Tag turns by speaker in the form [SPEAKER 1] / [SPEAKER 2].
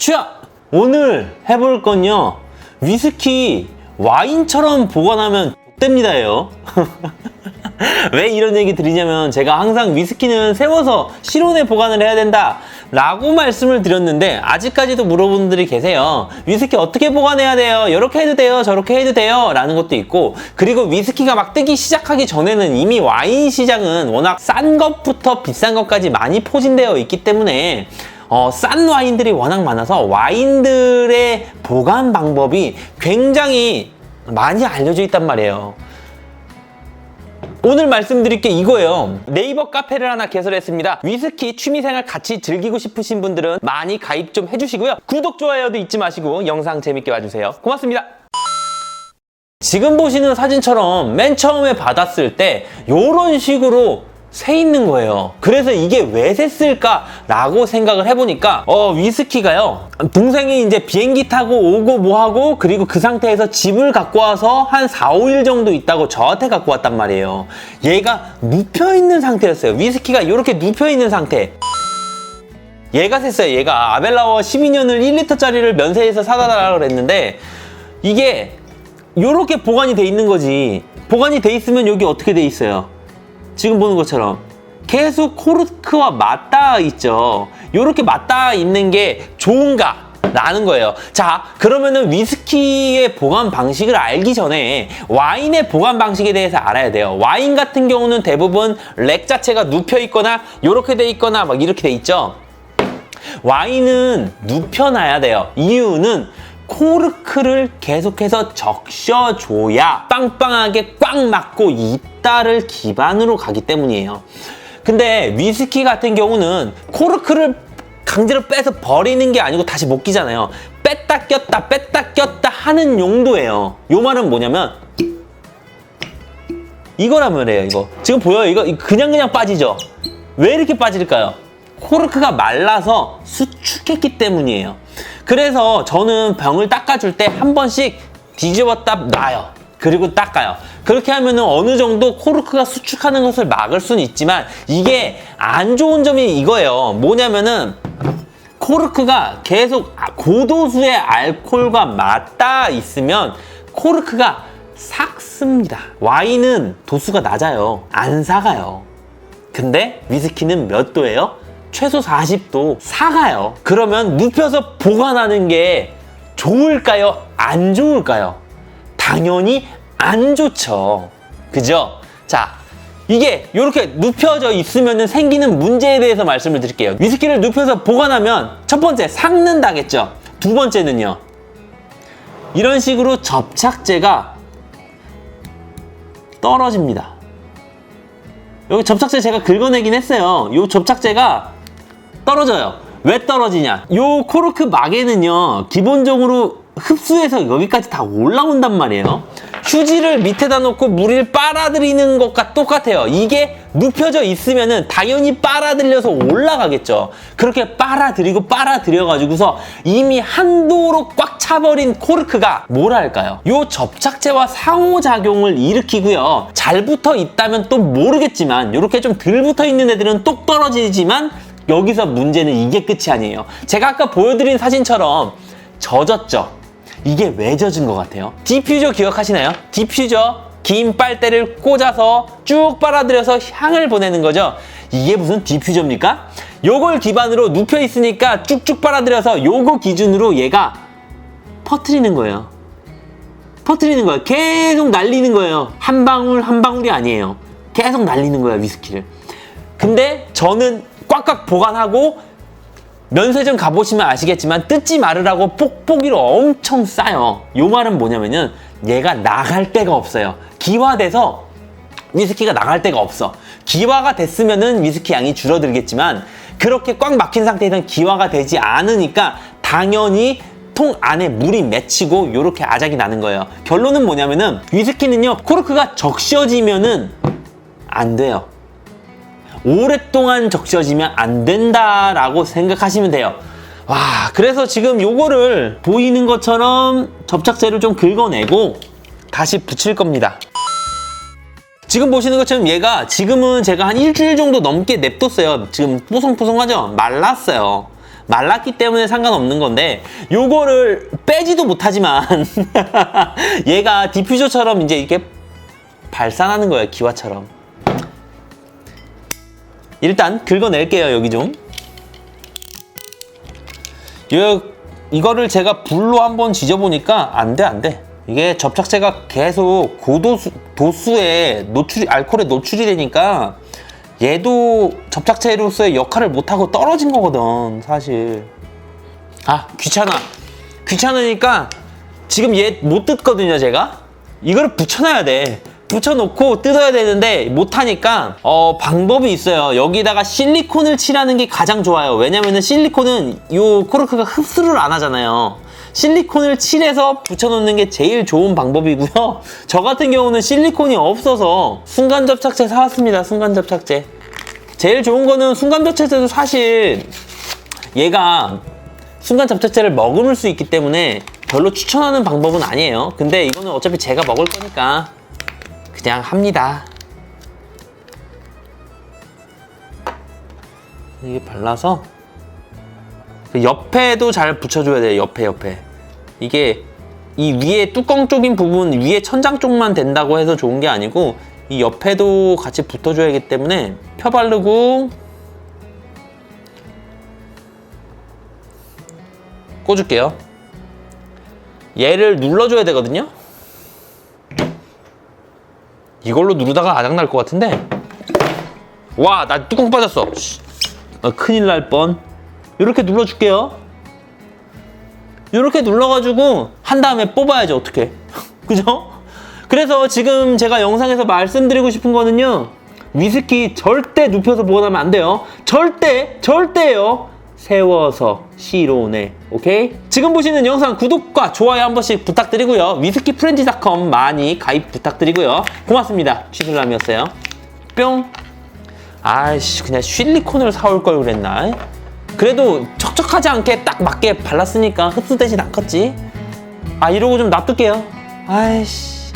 [SPEAKER 1] 쥐야! 오늘 해볼 건요, 위스키 와인처럼 보관하면 X됩니다예요. 왜 이런 얘기 드리냐면, 제가 항상 위스키는 세워서 실온에 보관을 해야 된다 라고 말씀을 드렸는데, 아직까지도 물어보는 분들이 계세요. 위스키 어떻게 보관해야 돼요? 이렇게 해도 돼요? 저렇게 해도 돼요? 라는 것도 있고, 그리고 위스키가 막 뜨기 시작하기 전에는 이미 와인 시장은 워낙 싼 것부터 비싼 것까지 많이 포진되어 있기 때문에 싼 와인들이 워낙 많아서 와인들의 보관 방법이 굉장히 많이 알려져 있단 말이에요. 오늘 말씀드릴 게 이거예요. 네이버 카페를 하나 개설했습니다. 위스키 취미생활 같이 즐기고 싶으신 분들은 많이 가입 좀 해주시고요. 구독, 좋아요도 잊지 마시고 영상 재밌게 봐주세요. 고맙습니다. 지금 보시는 사진처럼 맨 처음에 받았을 때 이런 식으로 새 있는 거예요. 그래서 이게 왜 샜을까 라고 생각을 해보니까 위스키가요, 동생이 이제 비행기 타고 오고 뭐하고, 그리고 그 상태에서 집을 갖고 와서 한 4, 5일 정도 있다고 저한테 갖고 왔단 말이에요. 얘가 눕혀있는 상태였어요. 위스키가 이렇게 눕혀있는 상태. 얘가 샜어요. 얘가 아벨라워 12년을 1리터짜리를 면세에서 사다 달라고 그랬는데, 이게 이렇게 보관이 돼 있는 거지. 보관이 돼 있으면 여기 어떻게 돼 있어요? 지금 보는 것처럼 계속 코르크와 맞닿아 있죠. 이렇게 맞닿아 있는 게 좋은가? 라는 거예요. 자, 그러면은 위스키의 보관 방식을 알기 전에 와인의 보관 방식에 대해서 알아야 돼요. 와인 같은 경우는 대부분 렉 자체가 눕혀 있거나 이렇게 돼 있거나 막 이렇게 돼 있죠. 와인은 눕혀놔야 돼요. 이유는 코르크를 계속해서 적셔줘야 빵빵하게 꽉 막고 있다를 기반으로 가기 때문이에요. 근데 위스키 같은 경우는 코르크를 강제로 빼서 버리는 게 아니고 다시 못 끼잖아요. 뺐다 꼈다 하는 용도예요. 요 말은 뭐냐면 이거란 말이에요. 이거 지금 보여요? 이거 그냥 빠지죠? 왜 이렇게 빠질까요? 코르크가 말라서 수축했기 때문이에요. 그래서 저는 병을 닦아줄 때 한 번씩 뒤집었다 놔요. 그리고 닦아요. 그렇게 하면 어느 정도 코르크가 수축하는 것을 막을 수는 있지만, 이게 안 좋은 점이 이거예요. 뭐냐면은 코르크가 계속 고도수의 알코올과 맞닿아 있으면 코르크가 삭습니다. 와인은 도수가 낮아요. 안 삭아요. 근데 위스키는 몇 도예요? 최소 40도 삭아요. 그러면 눕혀서 보관하는 게 좋을까요? 안 좋을까요? 당연히 안 좋죠. 그죠? 자, 이게 이렇게 눕혀져 있으면 생기는 문제에 대해서 말씀을 드릴게요. 위스키를 눕혀서 보관하면 첫 번째, 삭는다겠죠. 두 번째는요, 이런 식으로 접착제가 떨어집니다. 여기 접착제 제가 긁어내긴 했어요. 이 접착제가 떨어져요. 왜 떨어지냐? 요 코르크 막에는요, 기본적으로 흡수해서 여기까지 다 올라온단 말이에요. 휴지를 밑에다 놓고 물을 빨아들이는 것과 똑같아요. 이게 눕혀져 있으면은 당연히 빨아들여서 올라가겠죠. 그렇게 빨아들여가지고서 이미 한도로 꽉 차버린 코르크가 뭐랄까요? 요 접착제와 상호작용을 일으키고요. 잘 붙어 있다면 또 모르겠지만, 이렇게 좀 덜 붙어 있는 애들은 똑 떨어지지만, 여기서 문제는 이게 끝이 아니에요. 제가 아까 보여드린 사진처럼 젖었죠? 이게 왜 젖은 것 같아요? 디퓨저 기억하시나요? 디퓨저, 긴 빨대를 꽂아서 쭉 빨아들여서 향을 보내는 거죠. 이게 무슨 디퓨저입니까? 요걸 기반으로 눕혀 있으니까 쭉쭉 빨아들여서 요거 기준으로 얘가 퍼트리는 거예요. 퍼트리는 거예요. 계속 날리는 거예요. 한 방울 한 방울이 아니에요. 계속 날리는 거야, 위스키를. 근데 저는 꽉꽉 보관하고, 면세점 가보시면 아시겠지만 뜯지 말으라고 뽁뽁이로 엄청 싸요. 요 말은 뭐냐면은 얘가 나갈 데가 없어요. 기화돼서 위스키가 나갈 데가 없어. 기화가 됐으면은 위스키 양이 줄어들겠지만, 그렇게 꽉 막힌 상태에서는 기화가 되지 않으니까 당연히 통 안에 물이 맺히고 이렇게 아작이 나는 거예요. 결론은 뭐냐면은 위스키는요, 코르크가 적셔지면은 안 돼요. 오랫동안 적셔지면 안 된다라고 생각하시면 돼요. 와, 그래서 지금 요거를 보이는 것처럼 접착제를 좀 긁어내고 다시 붙일 겁니다. 지금 보시는 것처럼 얘가 지금은 제가 한 일주일 정도 넘게 냅뒀어요. 지금 뽀송뽀송하죠? 말랐어요. 말랐기 때문에 상관없는 건데 요거를 빼지도 못하지만 얘가 디퓨저처럼 이제 이렇게 발산하는 거예요. 기와처럼. 일단 긁어낼게요. 여기 좀. 이거를 제가 불로 한번 지져보니까 안 돼. 이게 접착제가 계속 도수의 알코올에 노출이 되니까 얘도 접착제로서의 역할을 못하고 떨어진 거거든, 사실. 아, 귀찮으니까 지금 얘 못 뜯거든요, 제가. 이거를 붙여놔야 돼. 붙여놓고 뜯어야 되는데 못하니까 방법이 있어요. 여기다가 실리콘을 칠하는 게 가장 좋아요. 왜냐면은 실리콘은 요 코르크가 흡수를 안 하잖아요. 실리콘을 칠해서 붙여놓는 게 제일 좋은 방법이고요. 저 같은 경우는 실리콘이 없어서 순간접착제 사왔습니다. 순간접착제. 제일 좋은 거는 순간접착제도 사실 얘가 순간접착제를 머금을 수 있기 때문에 별로 추천하는 방법은 아니에요. 근데 이거는 어차피 제가 먹을 거니까 그냥 합니다. 이게 발라서 옆에도 잘 붙여줘야 돼요. 옆에. 이게 이 위에 뚜껑 쪽인 부분, 위에 천장 쪽만 된다고 해서 좋은 게 아니고 이 옆에도 같이 붙어줘야 하기 때문에 펴 바르고 꽂을게요. 얘를 눌러줘야 되거든요. 이걸로 누르다가 아작날 것 같은데. 와, 나 뚜껑 빠졌어. 큰일 날 뻔. 이렇게 눌러줄게요. 이렇게 눌러가지고 한 다음에 뽑아야죠. 어떻게? 그죠? 그래서 지금 제가 영상에서 말씀드리고 싶은 거는요, 위스키 절대 눕혀서 보관하면 안 돼요. 절대예요. 세워서 시로네. 오케이? 지금 보시는 영상 구독과 좋아요 한 번씩 부탁드리고요. 위스키프렌즈.com 많이 가입 부탁드리고요. 고맙습니다. 취술남이었어요. 뿅. 아이씨, 그냥 실리콘을 사올 걸 그랬나? 그래도 척척하지 않게 딱 맞게 발랐으니까 흡수되진 않겠지? 아, 이러고 좀 놔둘게요. 아이씨.